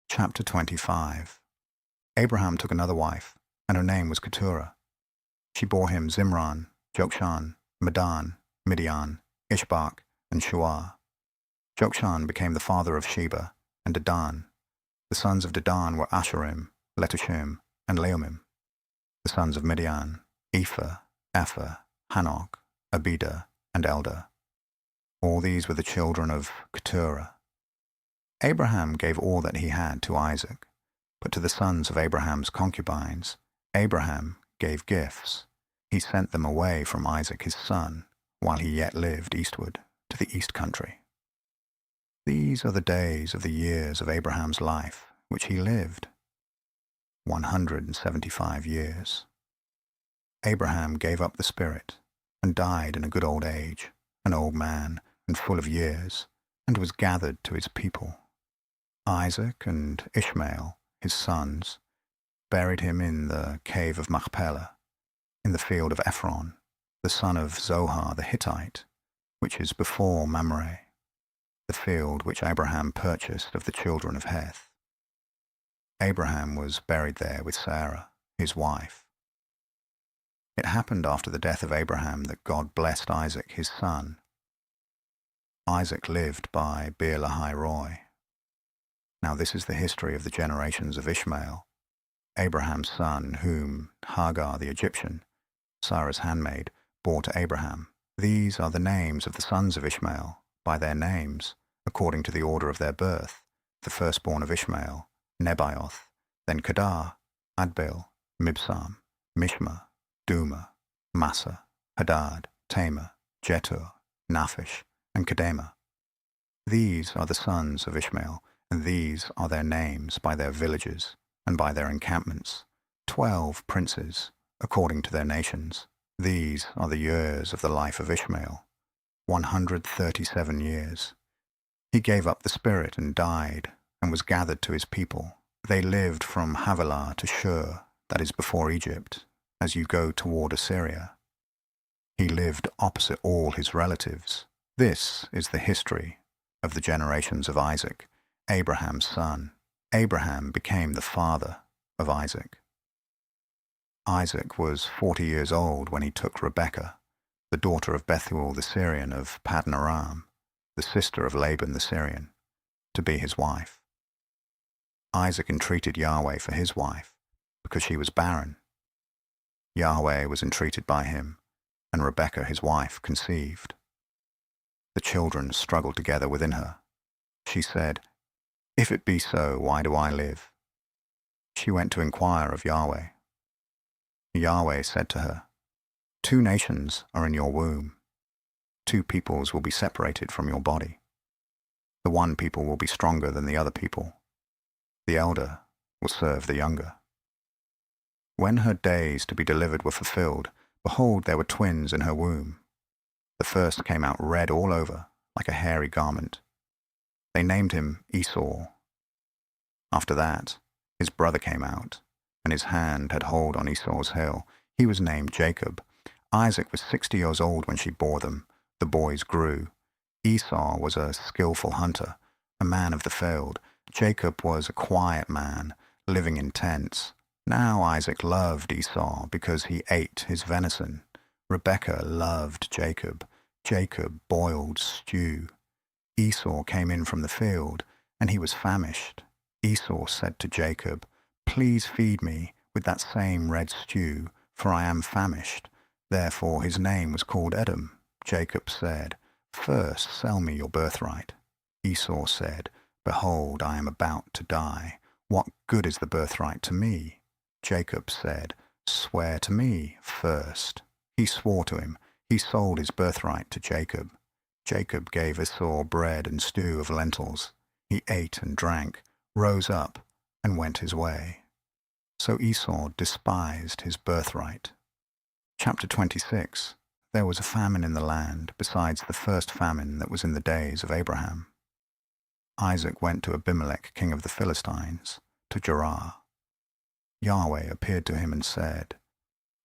Chapter 25. Abraham took another wife, and her name was Keturah. She bore him Zimran, Jokshan, Medan, Midian, Ishbak, and Shuah. Jokshan became the father of Sheba and Dedan. The sons of Dedan were Asherim, Letushim, and Leumim. The sons of Midian, Ephah, Epher, Hanok, Abida, and Elder. All these were the children of Keturah. Abraham gave all that he had to Isaac, but to the sons of Abraham's concubines, Abraham gave gifts. He sent them away from Isaac his son, while he yet lived eastward, to the east country. These are the days of the years of Abraham's life, which he lived, 175 years. Abraham gave up the spirit, and died in a good old age, an old man, and full of years, and was gathered to his people. Isaac and Ishmael, his sons, buried him in the cave of Machpelah, in the field of Ephron, the son of Zohar the Hittite, which is before Mamre, the field which Abraham purchased of the children of Heth. Abraham was buried there with Sarah, his wife. It happened after the death of Abraham that God blessed Isaac his son. Isaac lived by Beer Lahai Roi. Now this is the history of the generations of Ishmael, Abraham's son, whom Hagar the Egyptian, Sarah's handmaid, bore to Abraham. These are the names of the sons of Ishmael, by their names, according to the order of their birth: the firstborn of Ishmael, Nebaioth, then Kedar, Adbeel, Mibsam, Mishma, Duma, Massa, Hadad, Tamar, Jetur, Naphish, and Kedemah. These are the sons of Ishmael, and these are their names by their villages and by their encampments, 12 princes, according to their nations. These are the years of the life of Ishmael, 137 years. He gave up the spirit and died, and was gathered to his people. They lived from Havilah to Shur, that is before Egypt, as you go toward Assyria. He lived opposite all his relatives. This is the history of the generations of Isaac, Abraham's son. Abraham became the father of Isaac. Isaac was 40 years old when he took Rebekah, the daughter of Bethuel the Syrian of Paddan Aram, the sister of Laban the Syrian, to be his wife. Isaac entreated Yahweh for his wife, because she was barren. Yahweh was entreated by him, and Rebekah his wife conceived. The children struggled together within her. She said, "If it be so, why do I live?" She went to inquire of Yahweh. Yahweh said to her, 2 nations are in your womb. 2 peoples will be separated from your body. The one people will be stronger than the other people. The elder will serve the younger. When her days to be delivered were fulfilled, behold, there were twins in her womb. The first came out red all over, like a hairy garment. They named him Esau. After that, his brother came out, and his hand had hold on Esau's heel. He was named Jacob. Isaac was 60 years old when she bore them. The boys grew. Esau was a skillful hunter, a man of the field. Jacob was a quiet man, living in tents. Now Isaac loved Esau because he ate his venison. Rebekah loved Jacob. Jacob boiled stew. Esau came in from the field, and he was famished. Esau said to Jacob, "Please feed me with that same red stew, for I am famished." Therefore his name was called Edom. Jacob said, "First sell me your birthright." Esau said, "Behold, I am about to die. What good is the birthright to me?" Jacob said, "Swear to me first." He swore to him. He sold his birthright to Jacob. Jacob gave Esau bread and stew of lentils. He ate and drank, rose up, and went his way. So Esau despised his birthright. Chapter 26. There was a famine in the land, besides the first famine that was in the days of Abraham. Isaac went to Abimelech, king of the Philistines, to Gerar. Yahweh appeared to him and said,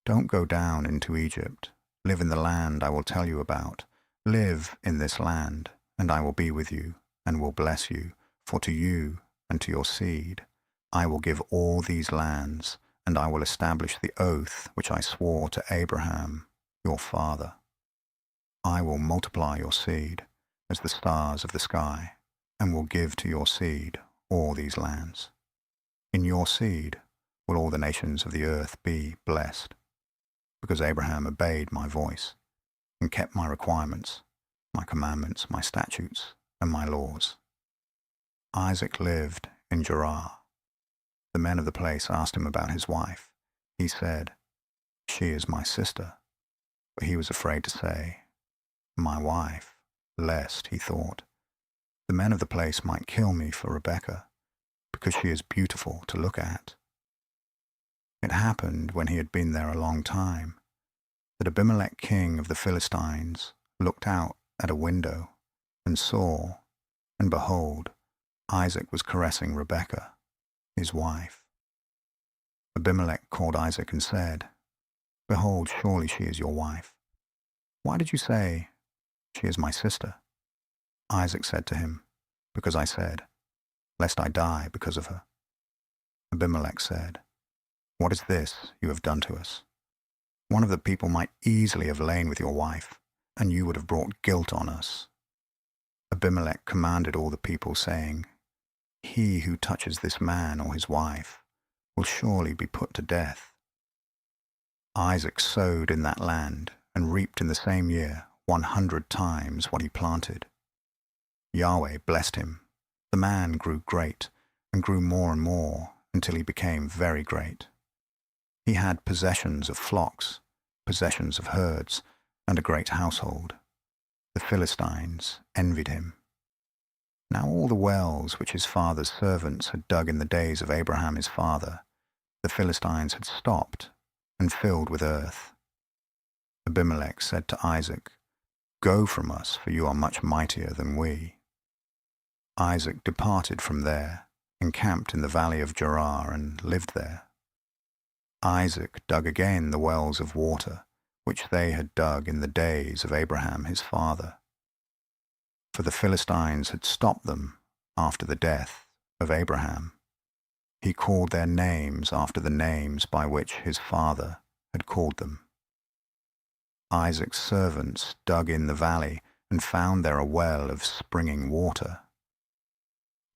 "Don't go down into Egypt. Live in the land I will tell you about. Live in this land, and I will be with you, and will bless you, for to you and to your seed I will give all these lands, and I will establish the oath which I swore to Abraham, your father. I will multiply your seed as the stars of the sky, and will give to your seed all these lands. In your seed will all the nations of the earth be blessed, because Abraham obeyed my voice and kept my requirements, my commandments, my statutes, and my laws. Isaac lived in Gerar. The men of the place asked him about his wife. He said, "She is my sister," but he was afraid to say, "My wife," lest, he thought, the men of the place might kill me for Rebekah, because she is beautiful to look at. It happened, when he had been there a long time, that Abimelech king of the Philistines looked out at a window and saw, and behold, Isaac was caressing Rebekah, his wife. Abimelech called Isaac and said, "Behold, surely she is your wife. Why did you say, 'She is my sister'?" Isaac said to him, "Because I said, 'Lest I die because of her.'" Abimelech said, "What is this you have done to us? One of the people might easily have lain with your wife, and you would have brought guilt on us." Abimelech commanded all the people, saying, "He who touches this man or his wife will surely be put to death." Isaac sowed in that land and reaped in the same year 100 times what he planted. Yahweh blessed him. The man grew great and grew more and more until he became very great. He had possessions of flocks, possessions of herds, and a great household. The Philistines envied him. Now all the wells which his father's servants had dug in the days of Abraham his father, the Philistines had stopped and filled with earth. Abimelech said to Isaac, "Go from us, for you are much mightier than we." Isaac departed from there, encamped in the valley of Gerar, and lived there. Isaac dug again the wells of water, which they had dug in the days of Abraham his father. For the Philistines had stopped them after the death of Abraham. He called their names after the names by which his father had called them. Isaac's servants dug in the valley and found there a well of springing water.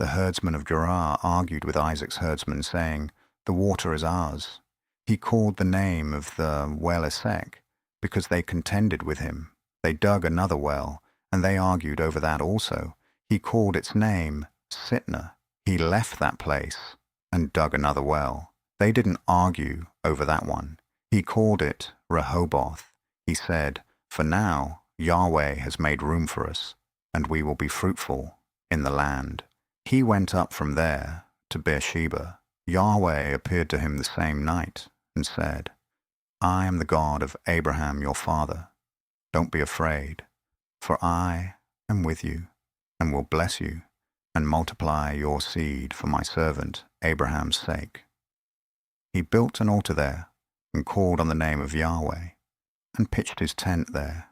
The herdsmen of Gerar argued with Isaac's herdsmen, saying, "The water is ours." He called the name of the well Esek, because they contended with him. They dug another well, and they argued over that also. He called its name Sitnah. He left that place and dug another well. They didn't argue over that one. He called it Rehoboth. He said, "For now Yahweh has made room for us, and we will be fruitful in the land." He went up from there to Beersheba. Yahweh appeared to him the same night and said, "I am the God of Abraham your father. Don't be afraid, for I am with you, and will bless you, and multiply your seed for my servant Abraham's sake." He built an altar there, and called on the name of Yahweh, and pitched his tent there.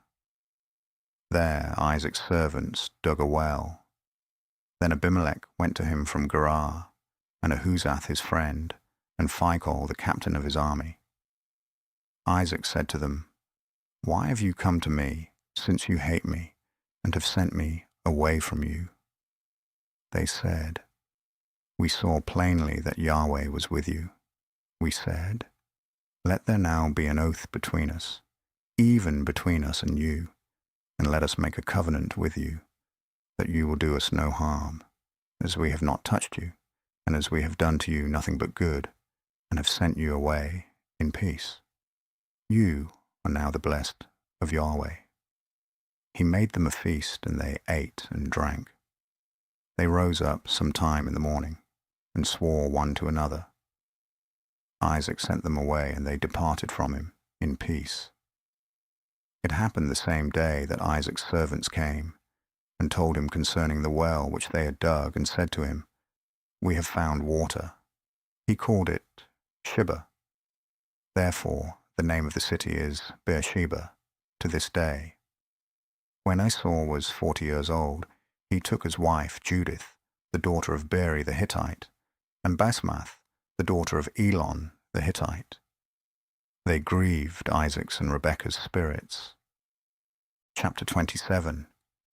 There Isaac's servants dug a well. Then Abimelech went to him from Gerar, and Ahuzath his friend, and Phicol the captain of his army. Isaac said to them, "Why have you come to me, since you hate me, and have sent me away from you?" They said, "We saw plainly that Yahweh was with you." We said, "Let there now be an oath between us, even between us and you, and let us make a covenant with you, that you will do us no harm, as we have not touched you, and as we have done to you nothing but good, and have sent you away in peace. You are now the blessed of Yahweh." He made them a feast, and they ate and drank. They rose up some time in the morning, and swore one to another. Isaac sent them away, and they departed from him in peace. It happened the same day that Isaac's servants came, and told him concerning the well which they had dug, and said to him, "We have found water." He called it Shibah. Therefore the name of the city is Beersheba to this day. When Esau was 40 years old, he took as wife Judith, the daughter of Beeri the Hittite, and Basmath, the daughter of Elon the Hittite. They grieved Isaac's and Rebekah's spirits. Chapter 27.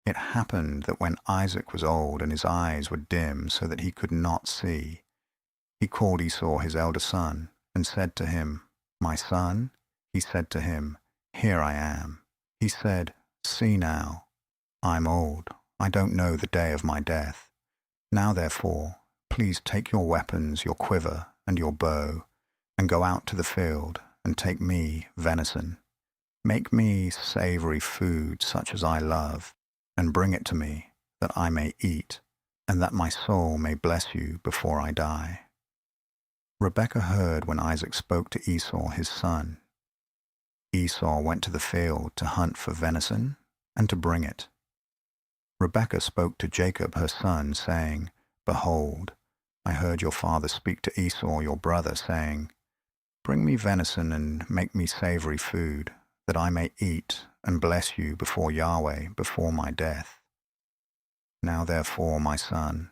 It happened that when Isaac was old and his eyes were dim so that he could not see, he called Esau his elder son and said to him, "My son?" He said to him, "Here I am." He said, "See now, I'm old. I don't know the day of my death. Now therefore, please take your weapons, your quiver, and your bow, and go out to the field, and take me venison. Make me savory food such as I love, and bring it to me, that I may eat, and that my soul may bless you before I die." Rebekah heard when Isaac spoke to Esau his son. Esau went to the field to hunt for venison, and to bring it. Rebekah spoke to Jacob her son, saying, "Behold, I heard your father speak to Esau your brother, saying, 'Bring me venison and make me savory food, that I may eat and bless you before Yahweh before my death.' Now therefore, my son,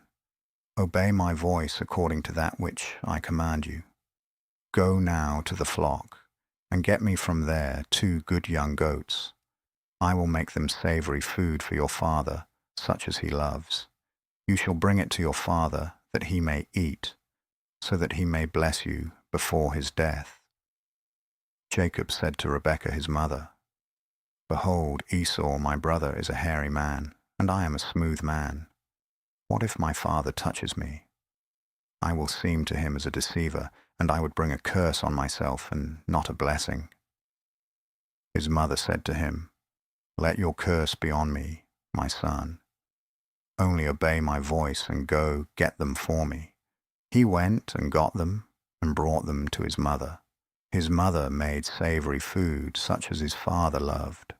obey my voice according to that which I command you. Go now to the flock, and get me from there 2 good young goats. I will make them savory food for your father, such as he loves. You shall bring it to your father, that he may eat, so that he may bless you before his death." Jacob said to Rebekah his mother, "Behold, Esau my brother is a hairy man, and I am a smooth man. What if my father touches me? I will seem to him as a deceiver, and I would bring a curse on myself and not a blessing." His mother said to him, "Let your curse be on me, my son. Only obey my voice and go get them for me." He went and got them and brought them to his mother. His mother made savory food such as his father loved.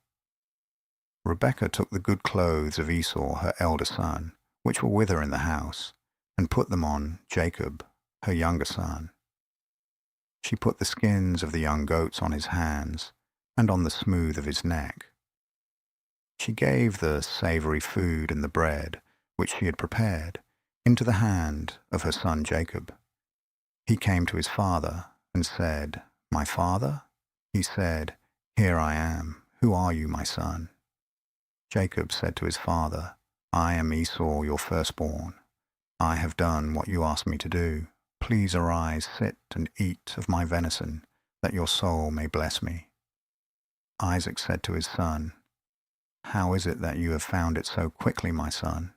Rebekah took the good clothes of Esau her elder son, which were with her in the house, and put them on Jacob, her younger son. She put the skins of the young goats on his hands and on the smooth of his neck. She gave the savory food and the bread, which she had prepared, into the hand of her son Jacob. He came to his father and said, "My father?" He said, "Here I am. Who are you, my son?" Jacob said to his father, "I am Esau, your firstborn. I have done what you asked me to do. Please arise, sit, and eat of my venison, that your soul may bless me." Isaac said to his son, "How is it that you have found it so quickly, my son?"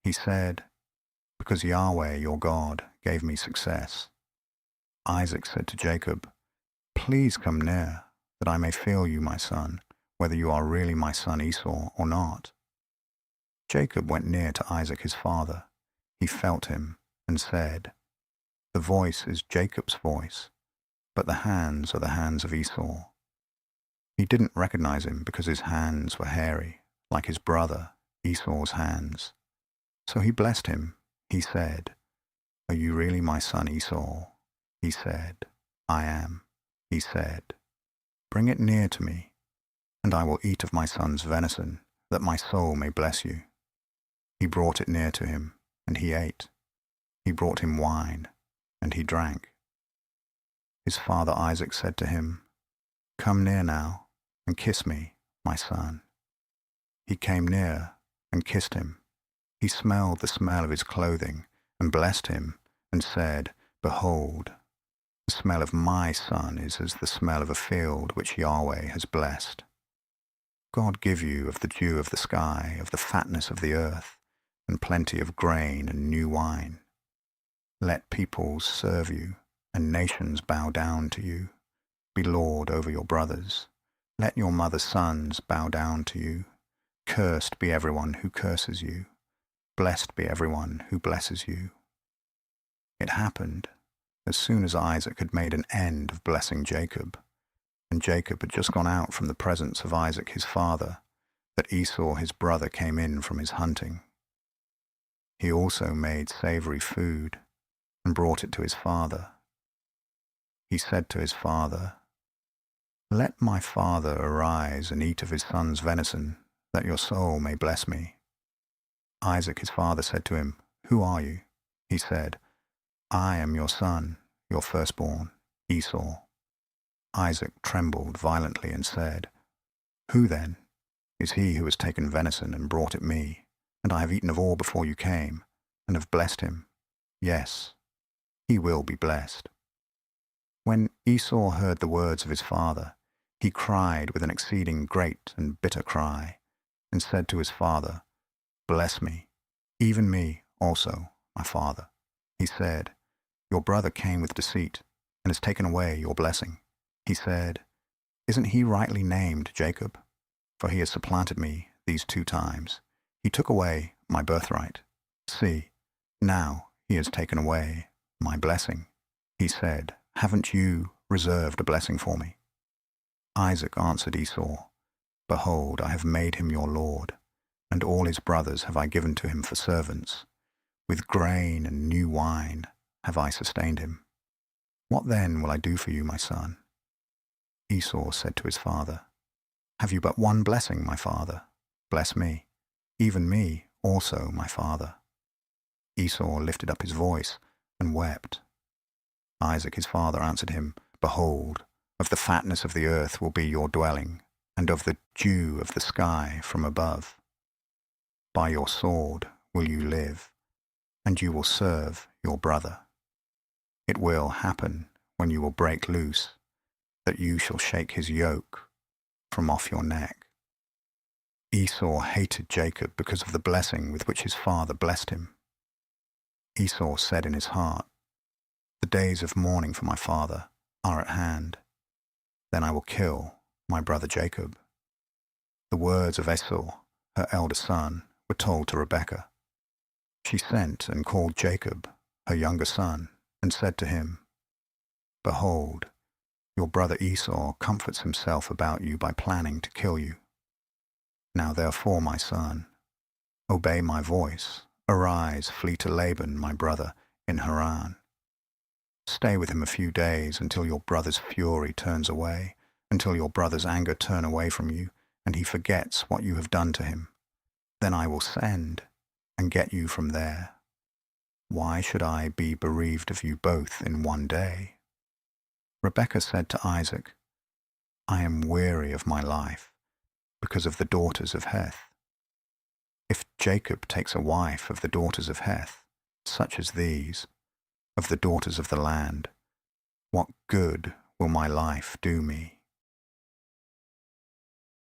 He said, "Because Yahweh, your God, gave me success." Isaac said to Jacob, "Please come near, that I may feel you, my son, whether you are really my son Esau or not." Jacob went near to Isaac his father. He felt him and said, "The voice is Jacob's voice, but the hands are the hands of Esau." He didn't recognize him because his hands were hairy, like his brother Esau's hands. So he blessed him. He said, "Are you really my son Esau?" He said, "I am." He said, "Bring it near to me, and I will eat of my son's venison, that my soul may bless you." He brought it near to him, and he ate. He brought him wine, and he drank. His father Isaac said to him, "Come near now, and kiss me, my son." He came near and kissed him. He smelled the smell of his clothing, and blessed him, and said, "Behold, the smell of my son is as the smell of a field which Yahweh has blessed. God give you of the dew of the sky, of the fatness of the earth, and plenty of grain and new wine. Let peoples serve you, and nations bow down to you. Be lord over your brothers. Let your mother's sons bow down to you. Cursed be everyone who curses you. Blessed be everyone who blesses you." It happened, as soon as Isaac had made an end of blessing Jacob, and Jacob had just gone out from the presence of Isaac his father, that Esau his brother came in from his hunting. He also made savory food, and brought it to his father. He said to his father, "Let my father arise and eat of his son's venison, that your soul may bless me." Isaac his father said to him, Who are you? He said, I am your son, your firstborn, Esau. Isaac trembled violently and said, Who then is he who has taken venison and brought it me, and I have eaten of all before you came, and have blessed him? Yes, he will be blessed. When Esau heard the words of his father, he cried with an exceeding great and bitter cry, and said to his father, Bless me, even me also, my father. He said, Your brother came with deceit, and has taken away your blessing. He said, Isn't he rightly named Jacob? For he has supplanted me these 2 times. He took away my birthright. See, now he has taken away my blessing. He said, Haven't you reserved a blessing for me? Isaac answered Esau, Behold, I have made him your lord, and all his brothers have I given to him for servants. With grain and new wine have I sustained him. What then will I do for you, my son? Esau said to his father, Have you but one blessing, my father? Bless me, even me also, my father. Esau lifted up his voice and wept. Isaac his father answered him, Behold, of the fatness of the earth will be your dwelling, and of the dew of the sky from above. By your sword will you live, and you will serve your brother. It will happen when you will break loose, that you shall shake his yoke from off your neck. Esau hated Jacob because of the blessing with which his father blessed him. Esau said in his heart, The days of mourning for my father are at hand. Then I will kill my brother Jacob. The words of Esau, her elder son, were told to Rebekah. She sent and called Jacob, her younger son, and said to him, Behold, your brother Esau comforts himself about you by planning to kill you. Now therefore, my son, obey my voice. Arise, flee to Laban, my brother, in Haran. Stay with him a few days until your brother's fury turns away, until your brother's anger turn away from you, and he forgets what you have done to him. Then I will send and get you from there. Why should I be bereaved of you both in one day? Rebekah said to Isaac, I am weary of my life because of the daughters of Heth. If Jacob takes a wife of the daughters of Heth, such as these, of the daughters of the land, what good will my life do me?